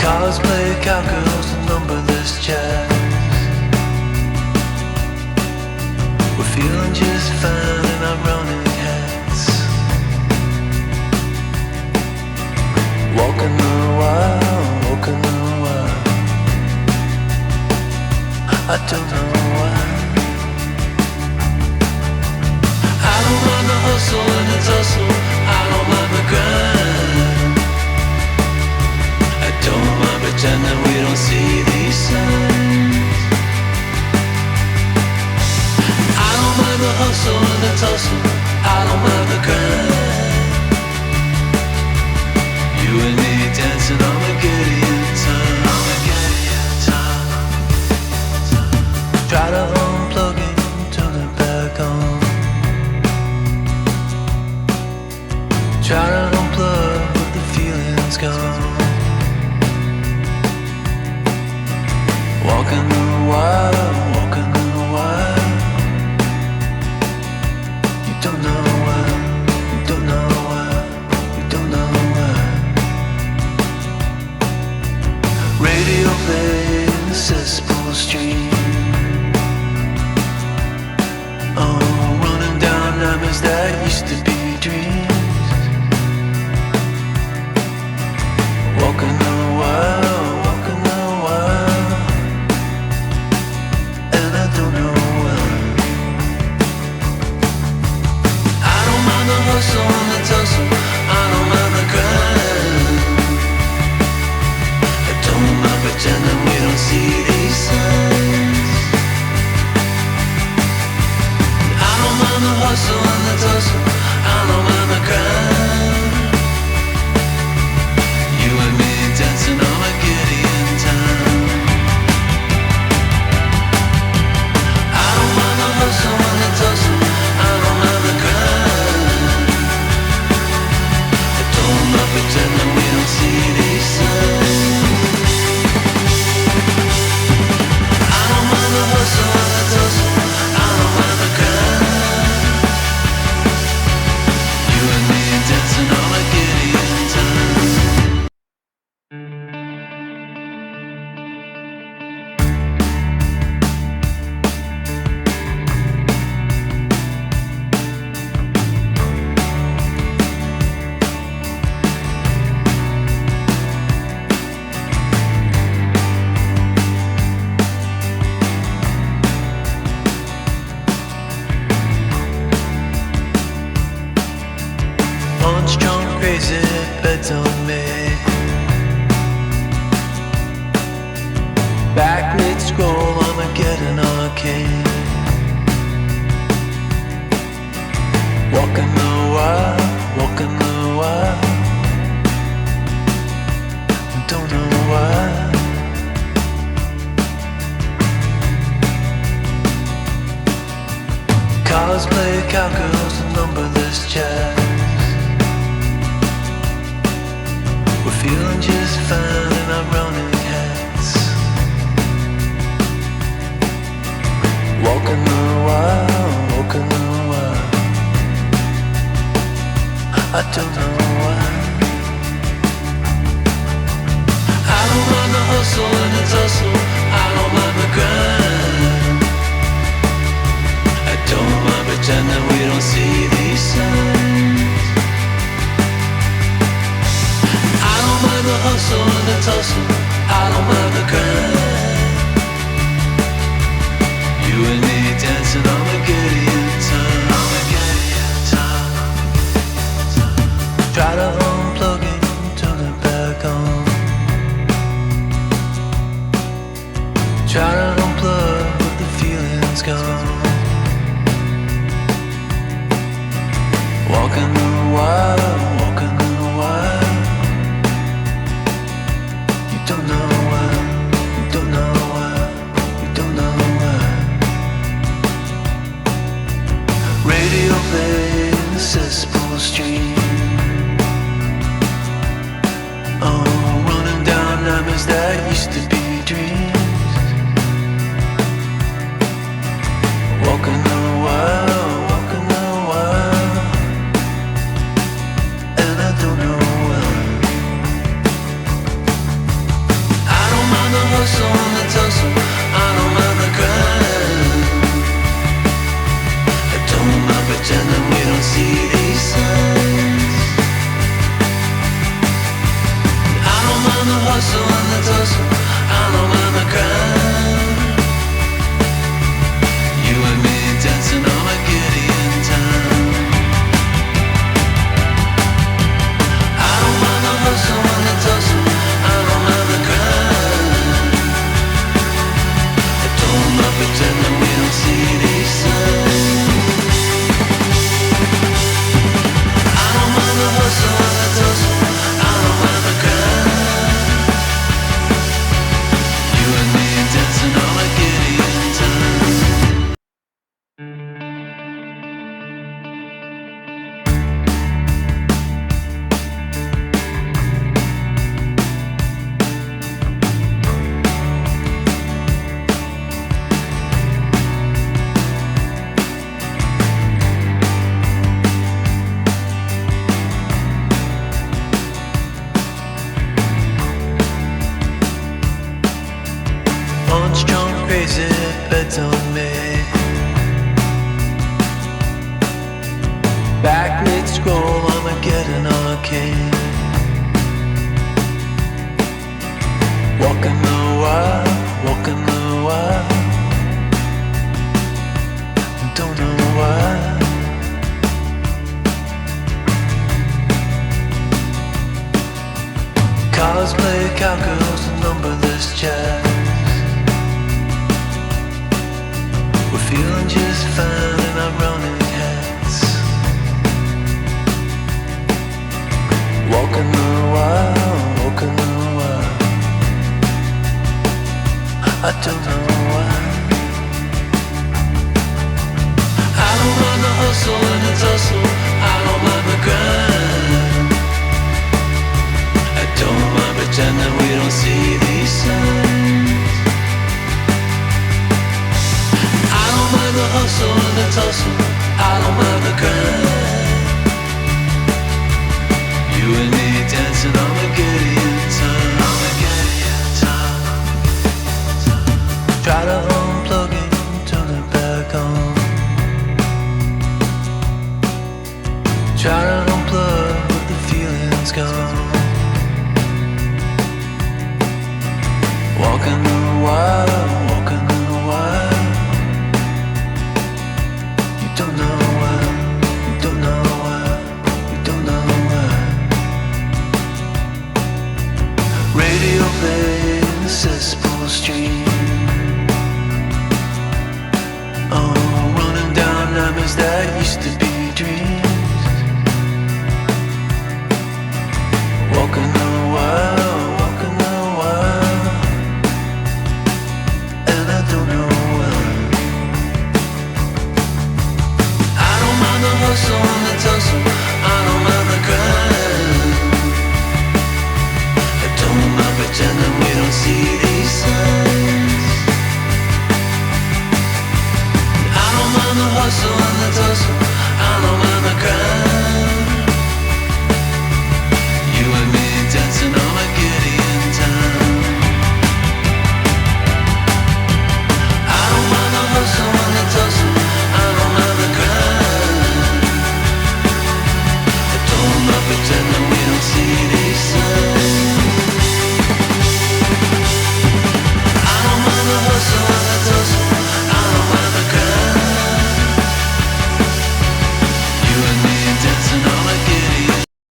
Cosplay cowgirls and numberless chats. We're feeling just fine in our running hats. Walking the wild, walking the wild. I don't know why. I don't mind the hustle and the tussle. I don't mind the grind. I don't mind pretending we don't see these signs. I don't mind the hustle and the tussle. I don't mind the grind. You and me dancing on the Gideon time. Try to unplug it, turn it back on. Try to unplug, but the feeling's gone. Walking the wild, walking the wild. You don't know why, you don't know why, you don't know why. Radio play in the cesspool stream. Oh, running down nightmares that used to be dreams. Walking the wild, walking the wild. And I don't know why. I don't mind the hustle and the tussle. I don't mind the grind. I don't mind pretending we don't see these signs. I don't mind the hustle and the tussle. I don't mind the grind. You and me dancing on a Gideon time. I don't mind the hustle and the tussle. I don't mind the grind. I don't mind pretending we don't see these signs. I don't mind the hustle and the tussle. I don't mind the grind. You and me dancing on a Gideon time. Punch drunk, crazy, bets on me. Back mid scroll, Armageddon arcade. Walking the wild, walking the wild. Don't know why. Cosplay cowgirls and numberless chats. We're feeling just fine in our running hats. Walking the wild, walking the wild. I don't know why. I don't mind the hustle and the tussle. I don't mind the grind. I don't mind pretending we don't see these signs. I don't mind the hustle and the tussle. I don't mind the grind. You and me dancing on the Gideon time. Try to unplug it, turn it back on. Try to unplug, but the feeling's gone. Walking the wild, walking the wild. You don't know why, you don't know why, you don't know why. Radio play in the cesspool stream. Oh, running down nightmares that used to be dreams. Walking the wild, walking the wild. And I don't know why. hustle and the tussle. I don't mind the grind. I don't mind pretending we don't see these signs. I don't mind the hustle and the tussle. I don't mind the grind. You and me dancing on a Gideon time. I don't mind the hustle and the tussle. I don't mind the grind. I don't mind pretending we don't see these signs. I don't mind the hustle and the tussle. I don't mind the grind. You and me dancing on a Gideon time. Punch drunk, crazy, bets on me. Back mid scroll, Armageddon arcade. Walking the wild, walking the wild. Don't know why. Cosplay cowgirls and numberless chats. We're feeling just fine in our running hats. Walking the wild, walking the wild. I don't know why. I don't mind the hustle and the tussle. I don't mind the grind. I don't mind pretending we don't see these signs. I don't mind the hustle and the tussle. I don't mind the grind. You and me dancing on the Gideon time. On the Gideon time. Try to unplug it, turn it back on. Try to unplug, but the feeling's gone. Walking the wild, walking the wild. You don't know why, you don't know why, you don't know why. Radio play in the cesspool stream. Oh, running down nightmares that used to be dreams. Walking the wild, walking the wild. And I don't know why. I don't mind the hustle and the tussle. I don't mind the grind. I don't mind pretending